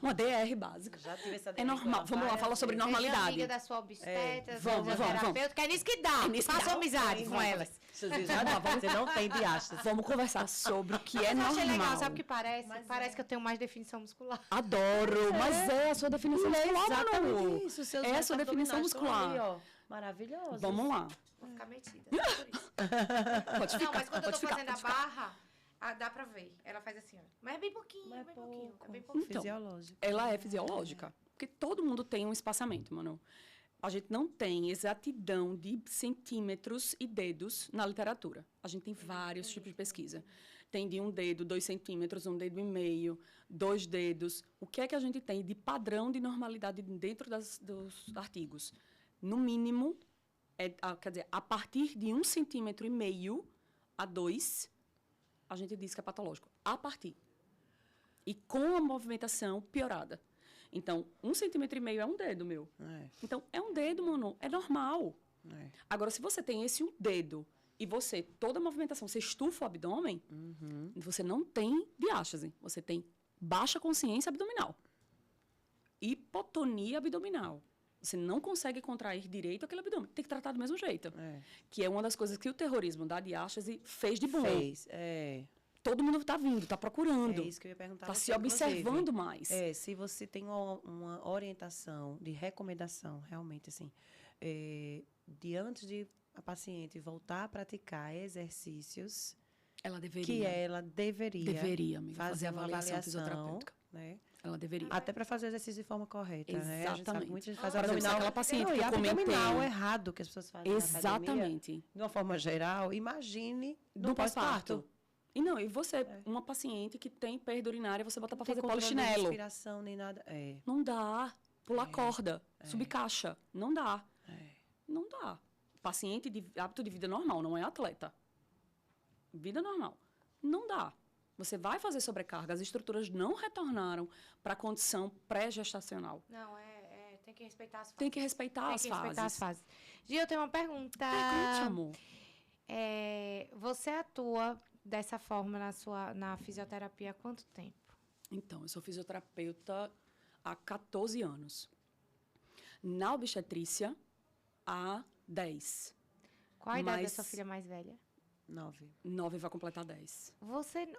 Uma DR básica. Já tive essa DR. É normal. Vamos lá, fala sobre normalidade. Seja amiga da sua obstetra, Vamos. que é nisso que dá. Faça amizade com elas. Você não tem diástase. Vamos conversar sobre o que é Eu normal. achei legal, sabe o que parece? Parece que eu tenho mais definição muscular. Adoro, mas é a sua definição muscular, Manu. Isso, seus É a sua definição muscular. Ali, ó, maravilhoso. Vamos lá. Vou ficar metida, por isso. Pode Não, ficar, mas quando eu tô fazendo a pode ficar. barra, dá pra ver. Ela faz assim, ó. Mas é bem pouquinho, é bem pouquinho. É bem pouquinho. Então, Fisiológico. ela é fisiológica. Porque todo mundo tem um espaçamento, Manu. A gente não tem exatidão de centímetros e dedos na literatura. A gente tem vários tipos de pesquisa. Tem de 1 dedo, 2 centímetros, 1 dedo e meio, 2 dedos. O que é que a gente tem de padrão de normalidade dentro dos artigos? No mínimo, quer dizer, a partir de 1,5 centímetro a 2, a gente diz que é patológico. A partir. E com a movimentação piorada. Então, 1,5 centímetro é um dedo meu. Então, é um dedo, Manu. É normal. Agora, se você tem esse um dedo e você, toda a movimentação, você estufa o abdômen, você não tem diástase. Você tem baixa consciência abdominal. Hipotonia abdominal. Você não consegue contrair direito aquele abdômen. Tem que tratar do mesmo jeito. Que é uma das coisas que o terrorismo da diástase fez de bom. Todo mundo está vindo, está procurando. É isso que eu ia perguntar. Está se observando mais. Se você tem uma orientação de recomendação, realmente, assim, diante de a paciente voltar a praticar exercícios, ela deveria. Que ela deveria amiga, fazer uma avaliação fisioterapêutica. Né? Ela deveria. Até para fazer o exercício de forma correta. Exatamente. Né? A gente sabe, muita gente faz por exemplo, aquela paciente que eu comentei. Abdominal errado que as pessoas fazem. Exatamente. De uma forma geral, imagine no pós-parto. E você, uma paciente que tem perda urinária, você bota para fazer polichinelo. Não respiração nem nada. Não dá. Pular corda, subir caixa. Não dá. Não dá. Paciente de hábito de vida normal, não é atleta. Vida normal. Não dá. Você vai fazer sobrecarga. As estruturas não retornaram para a condição pré-gestacional. Não, tem que respeitar as fases. Tem que respeitar as fases. Gia, eu tenho uma pergunta. Pergunte, amor. Você atua dessa forma na fisioterapia há quanto tempo? Então, eu sou fisioterapeuta há 14 anos. Na obstetrícia, há 10. Qual a idade da sua filha mais velha? 9 vai completar 10.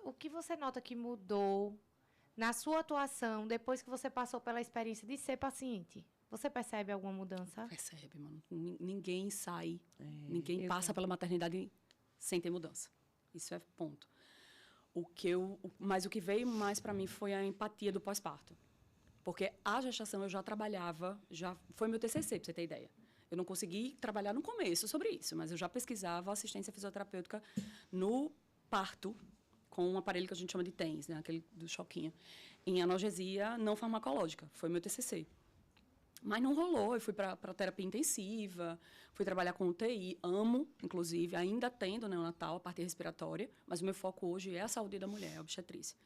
O que você nota que mudou na sua atuação depois que você passou pela experiência de ser paciente? Você percebe alguma mudança? Percebe, mano. Ninguém sai, ninguém passa pela maternidade sem ter mudança. Isso é ponto. Mas o que veio mais para mim foi a empatia do pós-parto. Porque a gestação eu já trabalhava, já foi meu TCC, para você ter ideia. Eu não consegui trabalhar no começo sobre isso, mas eu já pesquisava assistência fisioterapêutica no parto, com um aparelho que a gente chama de TENS, né, aquele do choquinho, em analgesia não farmacológica. Foi meu TCC. Mas não rolou, eu fui para terapia intensiva, fui trabalhar com UTI, amo, inclusive, ainda tendo neonatal, a parte respiratória, mas o meu foco hoje é a saúde da mulher, a obstetrícia.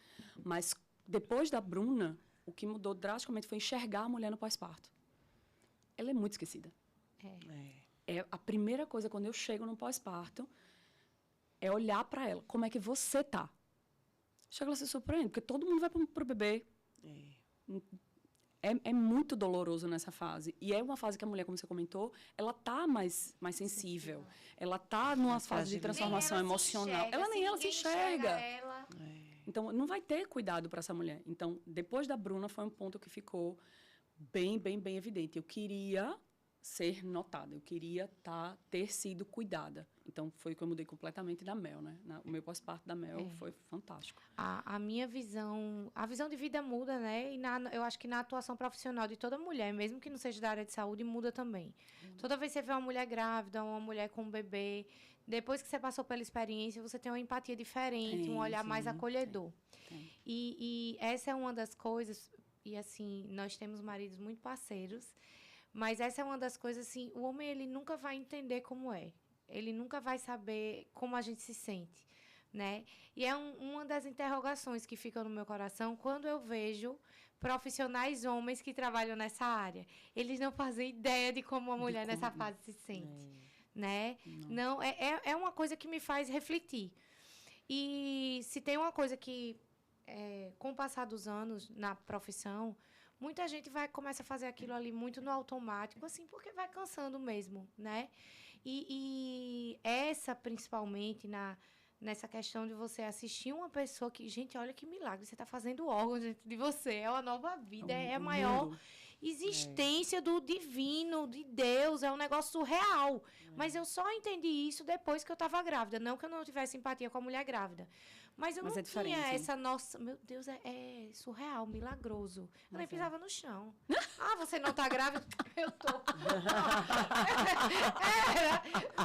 Mas depois da Bruna, o que mudou drasticamente foi enxergar a mulher no pós-parto. Ela é muito esquecida. É a primeira coisa, quando eu chego no pós-parto, é olhar para ela, como é que você tá? Chega, ela se surpreende, porque todo mundo vai pro bebê. É muito doloroso nessa fase. E é uma fase que a mulher, como você comentou, ela tá mais sensível. Ela tá numa fase de transformação emocional. Nem ela se enxerga. Então, não vai ter cuidado para essa mulher. Então, depois da Bruna, foi um ponto que ficou bem, bem, bem evidente. Eu queria ser notada, eu queria ter sido cuidada. Então, foi que eu mudei completamente da Mel, né? O meu pós-parto da Mel foi fantástico. A minha visão, a visão de vida muda, né? E eu acho que na atuação profissional de toda mulher, mesmo que não seja da área de saúde, muda também. Toda vez que você vê uma mulher grávida, uma mulher com um bebê, depois que você passou pela experiência, você tem uma empatia diferente, um olhar mais acolhedor. E essa é uma das coisas, e assim, nós temos maridos muito parceiros, mas essa é uma das coisas, assim, o homem, ele nunca vai entender como é. Ele nunca vai saber como a gente se sente, né? E é uma das interrogações que fica no meu coração quando eu vejo profissionais homens que trabalham nessa área. Eles não fazem ideia de como uma mulher nessa fase se sente, né? Não, é uma coisa que me faz refletir. E se tem uma coisa que, com o passar dos anos na profissão, muita gente começa a fazer aquilo ali muito no automático, assim, porque vai cansando mesmo, né? E essa, principalmente, nessa questão de você assistir uma pessoa que... Gente, olha que milagre, você está fazendo órgão dentro de você, é uma nova vida, é a maior existência do divino, de Deus, é um negócio surreal. Mas eu só entendi isso depois que eu estava grávida, não que eu não tivesse empatia com a mulher grávida. Mas eu não tinha essa nossa... Meu Deus, é surreal, milagroso. Eu nem pisava no chão. Você não tá grávida? Eu tô.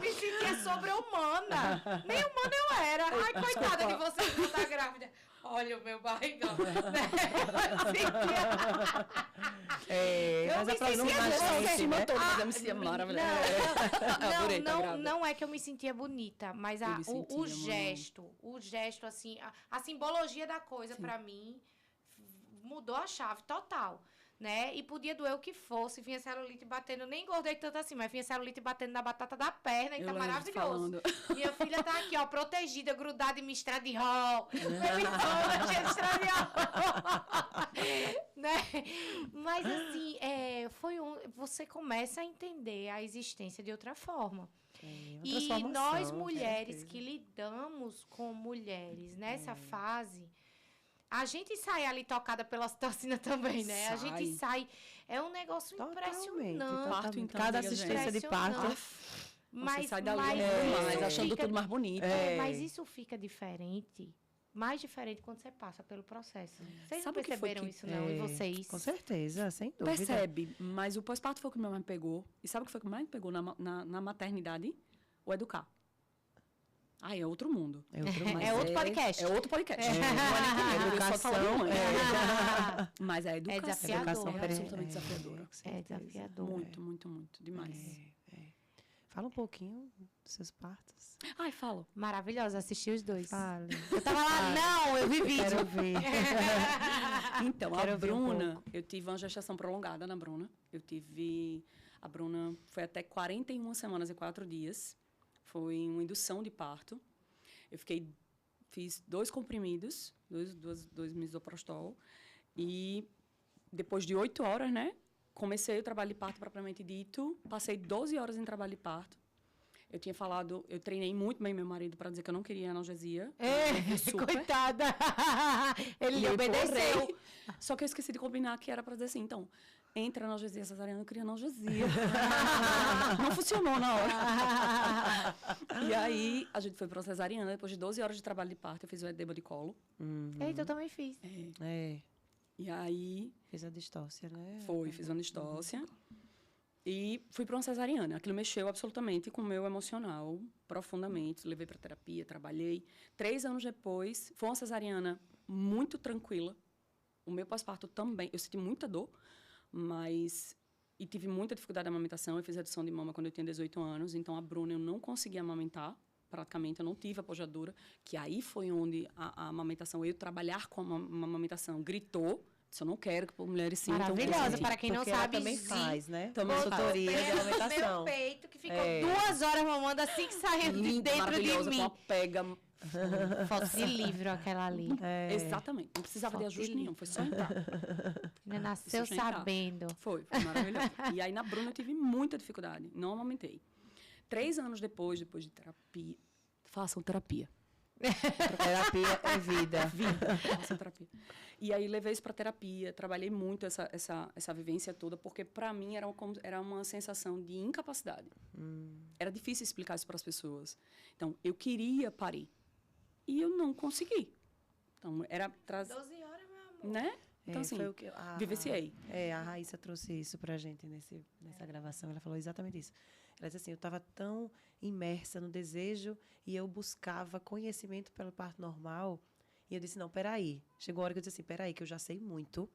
Me sentia sobre-humana. Nem humana eu era. Ai, coitada de você que não tá grávida. Olha o meu barrigão. Eu me sentia não é que eu me sentia bonita, mas o gesto, assim, a simbologia da coisa, pra mim, mudou a chave total, né? E podia doer o que fosse, vinha celulite batendo, nem engordei tanto assim, mas vinha celulite batendo na batata da perna, e tá maravilhoso. Minha filha tá aqui, ó, protegida, grudada em minha estradiol, cheia de estradiol, né? Mas, assim, você começa a entender a existência de outra forma. E nós, mulheres que lidamos com mulheres nessa fase, a gente sai ali tocada pela ocitocina também, né? A gente sai... É um negócio impressionante. Parto, então, cada assistência de parto... Mas sai dali achando tudo mais bonito. Mas isso fica diferente, mais diferente quando você passa pelo processo. Vocês não perceberam isso, não? E vocês? Com certeza, sem dúvida. Percebe, mas o pós-parto foi o que minha mãe pegou. E sabe o que foi o que mais me pegou na maternidade? O educar. É outro mundo. É outro podcast. É outro podcast. Educação. Mas a educação é absolutamente desafiadora. É desafiadora. Muito, muito, muito. Demais. Fala um pouquinho dos seus partos. Falo. Maravilhosa, assisti os dois. Fale. Eu tava lá, eu vi vídeo. Quero ver. Então, a Bruna, eu tive uma gestação prolongada na Bruna. A Bruna foi até 41 semanas e 4 dias. Foi uma indução de parto. Fiz 2 comprimidos, dois misoprostol. E depois de 8 horas, né? Comecei o trabalho de parto propriamente dito. Passei 12 horas em trabalho de parto. Eu treinei muito bem meu marido para dizer que eu não queria analgesia. Coitada! Ele obedeceu. Só que eu esqueci de combinar que era para dizer assim, então, entre analgesia e cesariana, eu queria analgesia. Não funcionou na hora. E aí, a gente foi para cesariana. Depois de 12 horas de trabalho de parto, eu fiz o edema de colo. Eita, eu também fiz. E aí... Fiz a distócia, né? Fiz uma distócia. E fui para uma cesariana. Aquilo mexeu absolutamente com o meu emocional, profundamente. Levei para terapia, trabalhei. 3 anos depois, foi uma cesariana muito tranquila. O meu pós-parto também. Eu senti muita dor, mas e tive muita dificuldade na amamentação. Eu fiz redução de mama quando eu tinha 18 anos. Então, a Bruna eu não conseguia amamentar. Praticamente, eu não tive a pojadura. Que aí foi onde a amamentação, eu trabalhar com uma amamentação, gritou. Disse, eu não quero que mulheres sintam... Maravilhosa, para quem não porque sabe... ela também faz, né? Também consultoria de amamentação. Meu peito, que ficou 2 horas mamando assim que saiu de dentro de mim. Com a pega... Foto de livro, aquela ali. Exatamente. Não precisava de ajuste nenhum, foi só entrar. Ainda nasceu sabendo. Foi maravilhoso. E aí, na Bruna, eu tive muita dificuldade. Não amamentei. 3 anos depois de terapia... Façam terapia. Terapia é vida. Façam terapia. E aí, levei isso para terapia. Trabalhei muito essa vivência toda, porque, para mim, era uma sensação de incapacidade. Era difícil explicar isso para as pessoas. Então, eu queria parir. E eu não consegui. Então, era... 12 horas, meu amor. Né? Então, assim, foi o que vivenciei. A Raíssa trouxe isso pra gente nessa gravação. Ela falou exatamente isso. Ela disse assim, eu estava tão imersa no desejo e eu buscava conhecimento pelo parto normal. E eu disse, não, peraí. Chegou a hora que eu disse assim, peraí, que eu já sei muito.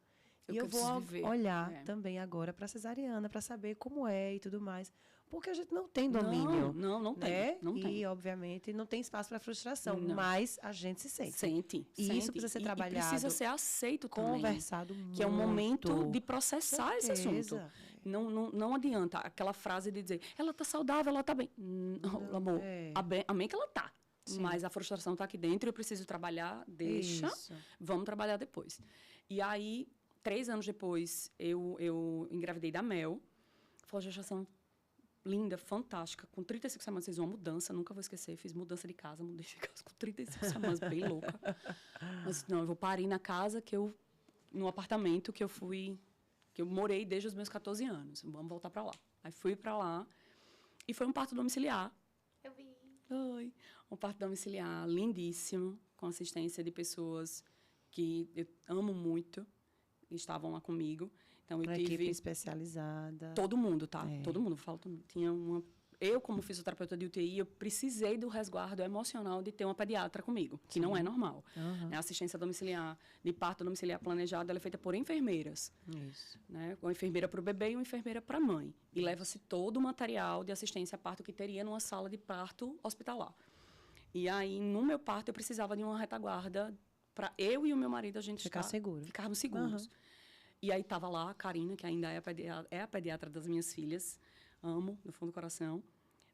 E eu vou olhar também agora para cesariana, para saber como é e tudo mais. Porque a gente não tem domínio. Não tem. Né? Não tem. E, obviamente, não tem espaço para frustração. Não. Mas a gente se sente. Sente. Isso precisa ser trabalhado. E precisa ser aceito também. Conversado muito. Que é o momento de processar esse assunto. Não adianta aquela frase de dizer, ela está saudável, ela está bem. Não, amor, amém que ela está. Mas a frustração está aqui dentro, eu preciso trabalhar, vamos trabalhar depois. E aí, 3 anos depois, eu engravidei da Mel. Foi uma gestação linda, fantástica. Com 35 semanas, fiz uma mudança, nunca vou esquecer. Fiz mudança de casa, mudei de casa com 35 semanas, bem louca. Mas não, eu vou parir na casa no apartamento que eu morei desde os meus 14 anos. Vamos voltar para lá. Aí fui para lá e foi um parto domiciliar. Eu vi. Um parto domiciliar lindíssimo, com assistência de pessoas que eu amo muito, estavam lá comigo. Então, eu tive equipe especializada. Todo mundo, tá? Todo mundo, falo todo mundo. Eu, como fisioterapeuta de UTI, eu precisei do resguardo emocional de ter uma pediatra comigo, que não é normal. A assistência domiciliar, de parto domiciliar planejado, ela é feita por enfermeiras. Isso. Né? Uma enfermeira para o bebê e uma enfermeira para a mãe. E leva-se todo o material de assistência a parto que teria numa sala de parto hospitalar. E aí, no meu parto, eu precisava de uma retaguarda para eu e o meu marido, a gente ficarmos seguros. E aí estava lá a Karina, que ainda é a pediatra das minhas filhas. Amo, do fundo do coração.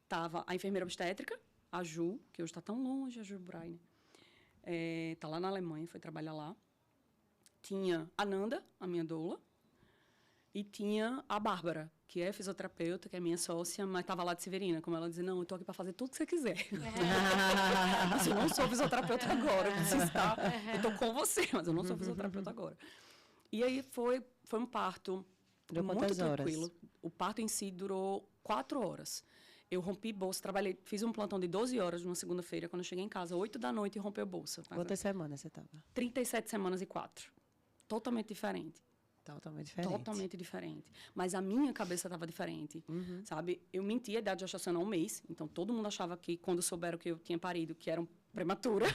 Tava a enfermeira obstétrica, a Ju, que hoje está tão longe, a Ju Braine. Está lá na Alemanha, foi trabalhar lá. Tinha a Nanda, a minha doula. E tinha a Bárbara, que é fisioterapeuta, que é minha sócia, mas estava lá de Severina. Como ela dizia, não, eu estou aqui para fazer tudo que você quiser. Eu não sou fisioterapeuta agora, eu preciso estar. Eu estou com você, mas eu não sou fisioterapeuta agora. E aí foi um parto muito tranquilo. O parto em si durou 4 horas. Eu rompi bolsa, fiz um plantão de 12 horas numa segunda-feira, quando eu cheguei em casa, 8 da noite, e rompeu bolsa. Quantas semanas você estava? 37 semanas e 4. Totalmente diferente. Totalmente diferente. Mas a minha cabeça estava diferente, sabe? Eu menti a idade gestacional 1 mês, então todo mundo achava que, quando souberam que eu tinha parido, que era prematura.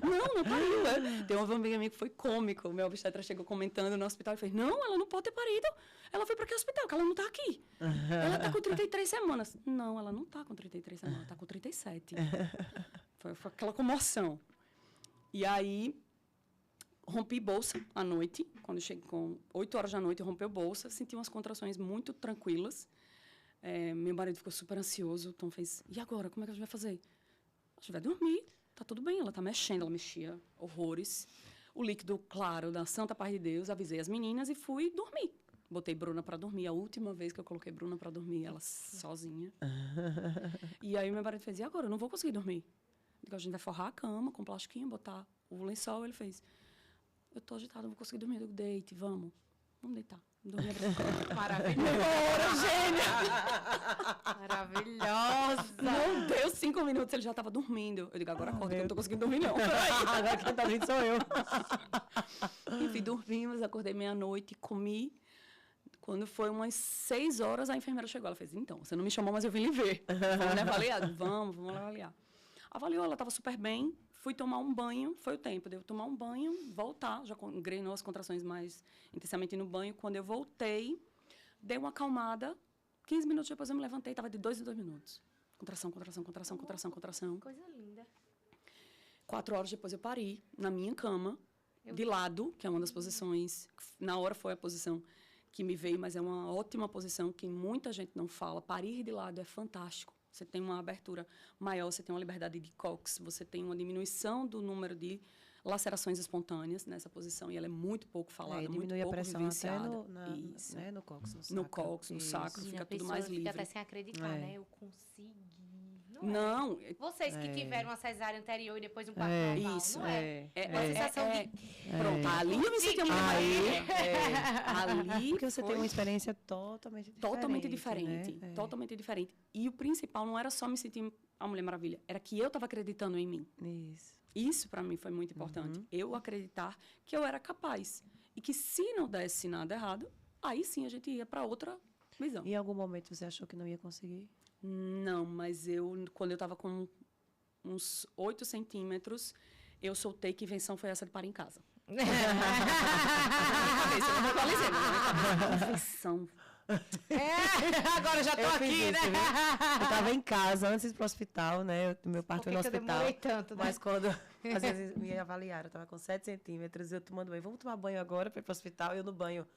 não pariu. Tem uma amiga minha que foi cômico. O meu obstetra chegou comentando no hospital e fez, não, ela não pode ter parido. Ela foi para aquele hospital, que ela não está aqui. Ela está com 33 semanas. Não, ela não está com 33 semanas, ela está com 37. Foi aquela comoção. E aí, rompi bolsa à noite. Quando eu cheguei com 8 horas da noite, rompeu bolsa. Senti umas contrações muito tranquilas. Meu marido ficou super ansioso. Então fez, e agora? Como é que a gente vai fazer? A gente vai dormir. Tá tudo bem. Ela tá mexendo. Ela mexia horrores. O líquido claro da santa paz de Deus. Avisei as meninas e fui dormir. Botei Bruna para dormir. A última vez que eu coloquei Bruna para dormir, ela sozinha. E aí meu marido fez, e agora? Eu não vou conseguir dormir. A gente vai forrar a cama com plastiquinho, botar o lençol. Ele fez, eu tô agitada, não vou conseguir dormir. Eu digo, deite, vamos deitar. Dormir. Maravilhosa, gênia! Maravilhosa! Não deu 5 minutos, ele já estava dormindo. Eu digo, agora acorda, que eu não tô conseguindo dormir, não. Agora quem tá dormindo sou eu. Enfim, dormimos, acordei meia-noite, comi. Quando foi umas 6 horas, a enfermeira chegou. Ela fez, então, você não me chamou, mas eu vim lhe ver. Vamos avaliar? Vamos avaliar. Avaliou, ela estava super bem. fui tomar um banho, foi o tempo de eu tomar um banho, voltar, já engrenou as contrações mais intensamente no banho. Quando eu voltei, dei uma acalmada, 15 minutos depois eu me levantei, estava de 2 em 2 minutos. Contração. Coisa linda. 4 horas depois eu parei na minha cama, de lado, que é uma das posições, na hora foi a posição que me veio, mas é uma ótima posição que muita gente não fala. Parir de lado é fantástico. Você tem uma abertura maior, você tem uma liberdade de cox, você tem uma diminuição do número de lacerações espontâneas nessa posição, e ela é muito pouco falada, muito pouco a pressão vivenciada. Isso. Né? No cox, no sacro. No cox, no sacro, fica tudo mais livre. Fica até sem acreditar, né? Eu consegui. Não. Vocês que tiveram uma cesárea anterior e depois um parto normal, isso, não é? Uma sensação de... Pronto, ali eu me senti uma ali porque você tem uma experiência totalmente diferente. Né? Totalmente diferente. E o principal não era só me sentir a Mulher Maravilha, era que eu estava acreditando em mim. Isso para mim foi muito importante. Eu acreditar que eu era capaz. E que se não desse nada errado, aí sim a gente ia para outra visão. E em algum momento você achou que não ia conseguir? Não, mas quando eu estava com uns 8 centímetros, eu soltei que invenção foi essa de parar em casa. Invenção. Agora já tô aqui, né? Eu tava em casa antes de ir pro hospital, né? O meu parto foi no hospital. Eu demorei tanto, né? Mas quando, às vezes, me avaliaram, eu tava com 7 centímetros, eu tomando banho. Vamos tomar banho agora para ir pro hospital? Eu no banho.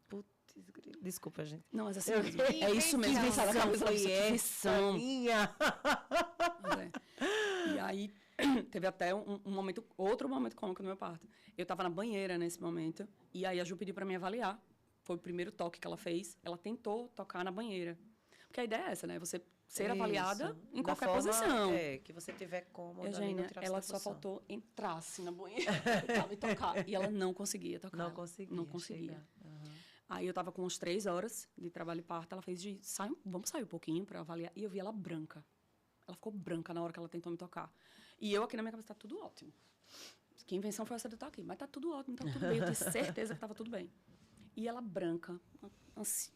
Putz, desculpa, gente. Não, mas assim, é isso mesmo. E aí, teve até outro momento cômico no meu parto. Eu tava na banheira nesse momento, e aí a Ju pediu para me avaliar. Foi o primeiro toque que ela fez. Ela tentou tocar na banheira. Porque a ideia é essa, né? Você ser avaliada em qualquer posição. Que você tiver cômoda. Eugênia, ela só faltou entrar assim na banheira e tocar. E ela não conseguia tocar. Não conseguia. Aí eu tava com uns 3 horas de trabalho e parto. Ela fez vamos sair um pouquinho para avaliar. E eu vi ela branca. Ela ficou branca na hora que ela tentou me tocar. E eu aqui na minha cabeça, tá tudo ótimo. Que invenção foi essa de eu estar aqui? Mas tá tudo ótimo, tá tudo bem. Eu tenho certeza que tava tudo bem. E ela branca, assim,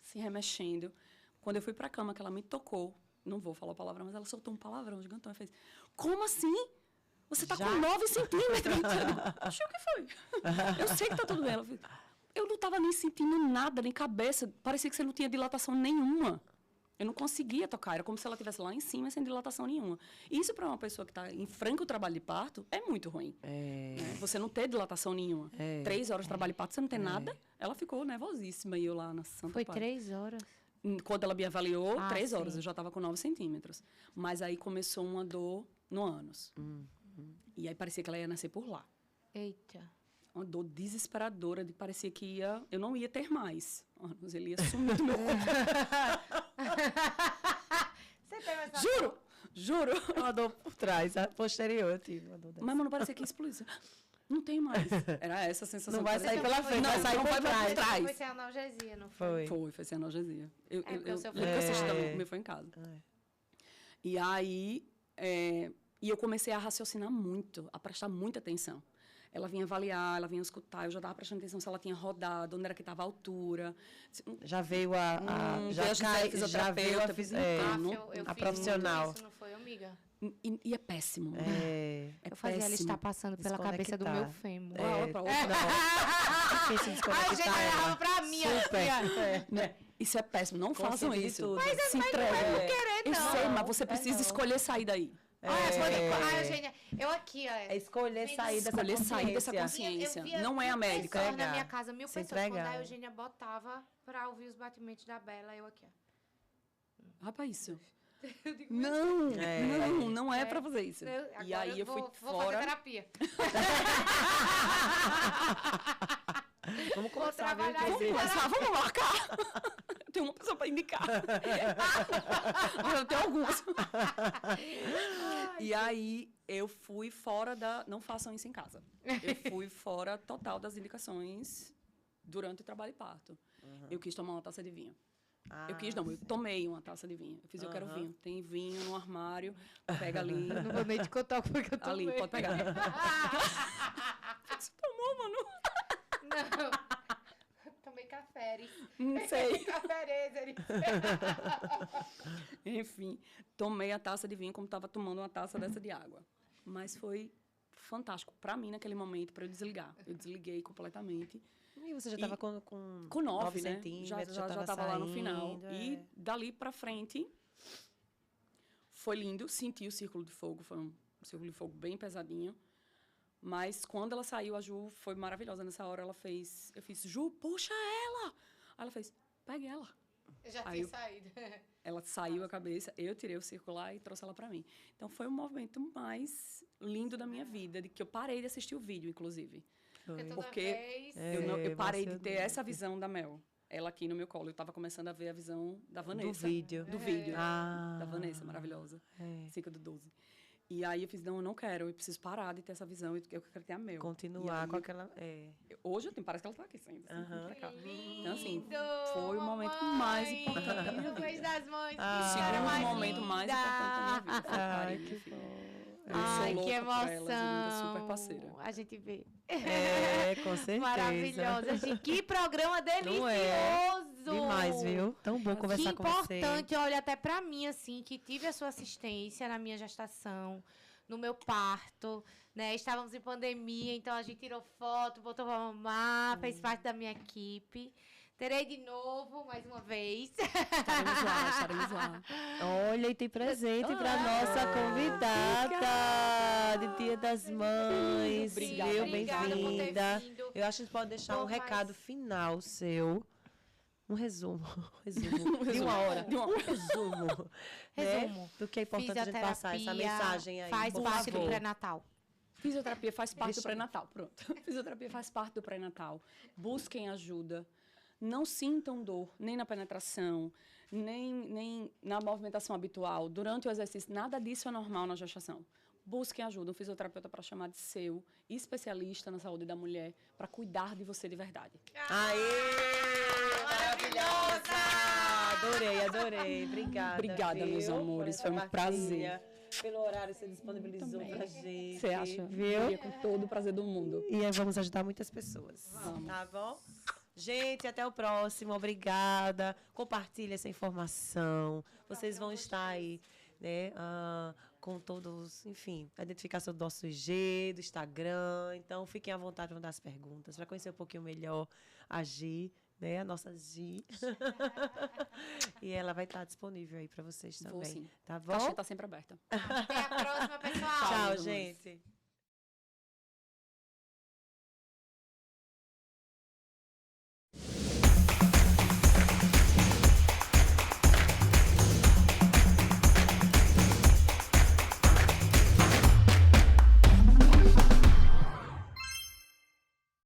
se remexendo. Quando eu fui pra cama, que ela me tocou, não vou falar a palavra, mas ela soltou um palavrão gigantão e fez: como assim? Você tá com 9 centímetros? Achei o que foi. Eu sei que tá tudo bem. Ela fez, eu não tava nem sentindo nada, nem cabeça. Parecia que você não tinha dilatação nenhuma. Eu não conseguia tocar. Era como se ela estivesse lá em cima, sem dilatação nenhuma. Isso, para uma pessoa que está em franco trabalho de parto, é muito ruim. Né? Você não ter dilatação nenhuma. 3 horas de trabalho de parto, você não tem nada. Ela ficou nervosíssima. E eu lá na Santa Foi Paz. 3 horas? Quando ela me avaliou, 3 horas. Eu já estava com 9 centímetros. Mas aí começou uma dor no ânus. E aí parecia que ela ia nascer por lá. Eita. Uma dor desesperadora, de parecia que eu não ia ter mais. Ele ia sumir do meu corpo. Você tem essa Juro. Uma dor por trás, a posterior, eu tive uma dor dessa. Mas não parecia que ia explodir. Não tem mais. Era essa a sensação. Não vai sair pela frente, vai sair por trás. Foi sem analgesia, não foi? Foi sem analgesia. Eu lembro que o seu meu foi em casa. E aí, e eu comecei a raciocinar muito, a prestar muita atenção. Ela vinha avaliar, ela vinha escutar, eu já estava prestando atenção se ela tinha rodado, onde era que estava a altura. Já veio já veio a profissional. Isso não foi, amiga? E é péssimo. Eu fazia ela estar passando pela cabeça do meu fêmur. A gente olhava pra mim. Isso é péssimo, não façam isso. Mas se entrega. Não é por querer, não. Eu sei, mas você precisa escolher sair daí. Eugênia, eu aqui, escolher sair dessa consciência. Não é a médica. Na minha casa, 1000 pessoas. Quando a Eugênia botava pra ouvir os batimentos da Bela, eu aqui, ó. Rapaz, isso. Não é pra fazer isso. E aí eu fui vou fora. Fazer terapia. Vamos começar vamos marcar. Eu tenho uma pessoa para indicar. Eu tenho algumas. E aí eu fui fora não façam isso em casa. Eu fui fora total das indicações durante o trabalho de parto. Eu quis tomar uma taça de vinho. Eu tomei uma taça de vinho. Eu fiz, eu quero vinho. Tem vinho no armário, pega ali. Eu não vou nem te contar porque eu tomei. Ali, pode pegar. Você tomou, mano? Não. Tomei café. Não sei. Café. Enfim, tomei a taça de vinho como estava tomando uma taça dessa de água. mas foi fantástico para mim naquele momento, para eu desligar. Eu desliguei completamente. E você já estava com 9, né? centímetros, Já estava lá no final. É. E dali para frente, foi lindo. Senti o círculo de fogo, foi um círculo de fogo bem pesadinho. Mas quando ela saiu, a Ju foi maravilhosa. Nessa hora, eu fiz, Ju, puxa ela! Aí ela fez, pegue ela. Eu já tinha saído. Ela saiu a cabeça, eu tirei o circular e trouxe ela para mim. Então, foi o momento mais lindo da minha vida, de que eu parei de assistir o vídeo, inclusive. Porque eu parei de ter essa visão da Mel. Ela aqui no meu colo. Eu estava começando a ver a visão da Vanessa. Do vídeo. Da Vanessa, maravilhosa. 5/12. E aí eu fiz, não, eu não quero, eu preciso parar de ter essa visão, eu quero ter a Mel. Continuar aí, com aquela... Hoje parece que ela está aqui saindo. Assim, pra cá. Lindo, então, assim, foi o momento mais importante da minha vida. Mês das Mães. O segundo momento mais importante da minha vida. Foi Ai, que bom. Ai, que emoção. Elas, super parceira. A gente vê. Com certeza. Maravilhosa, gente. Que programa delicioso. Não é? Demais, viu? Tão bom conversar com você. Que importante, olha, até pra mim, assim, que tive a sua assistência na minha gestação, no meu parto, né? Estávamos em pandemia, então a gente tirou foto, botou pra mamar, fez parte da minha equipe. Terei de novo, mais uma vez. Estaremos lá. Olha, e tem presente para nossa convidada de Dia das Mães. Obrigada, bem-vinda. Eu acho que a gente pode deixar um recado final seu. Um resumo de uma hora. Um resumo. Resumo. Do que é importante a gente passar essa mensagem aí. Faz parte do pré-natal. Fisioterapia faz parte do pré-natal, pronto. Fisioterapia faz parte do pré-natal. Busquem ajuda. Não sintam dor, nem na penetração, nem na movimentação habitual. Durante o exercício, nada disso é normal na gestação. Busquem ajuda, um fisioterapeuta para chamar de seu, especialista na saúde da mulher, para cuidar de você de verdade. Aê! Maravilhosa! Adorei. Obrigada, meus amores. Foi um prazer. Pelo horário que você disponibilizou pra gente. Você acha? Viu? Com todo o prazer do mundo. E aí vamos ajudar muitas pessoas. Vamos. Tá bom? Gente, até o próximo. Obrigada. Compartilhe essa informação. Vocês vão estar aí, né? Com todos, enfim, a identificação do nosso IG, do Instagram. Então, fiquem à vontade para mandar as perguntas, para conhecer um pouquinho melhor a Gi, né? A nossa Gi. E ela vai estar disponível aí para vocês também. Vou sim. Tá bom? A caixinha está sempre aberta. Até a próxima, pessoal. Tchau, gente.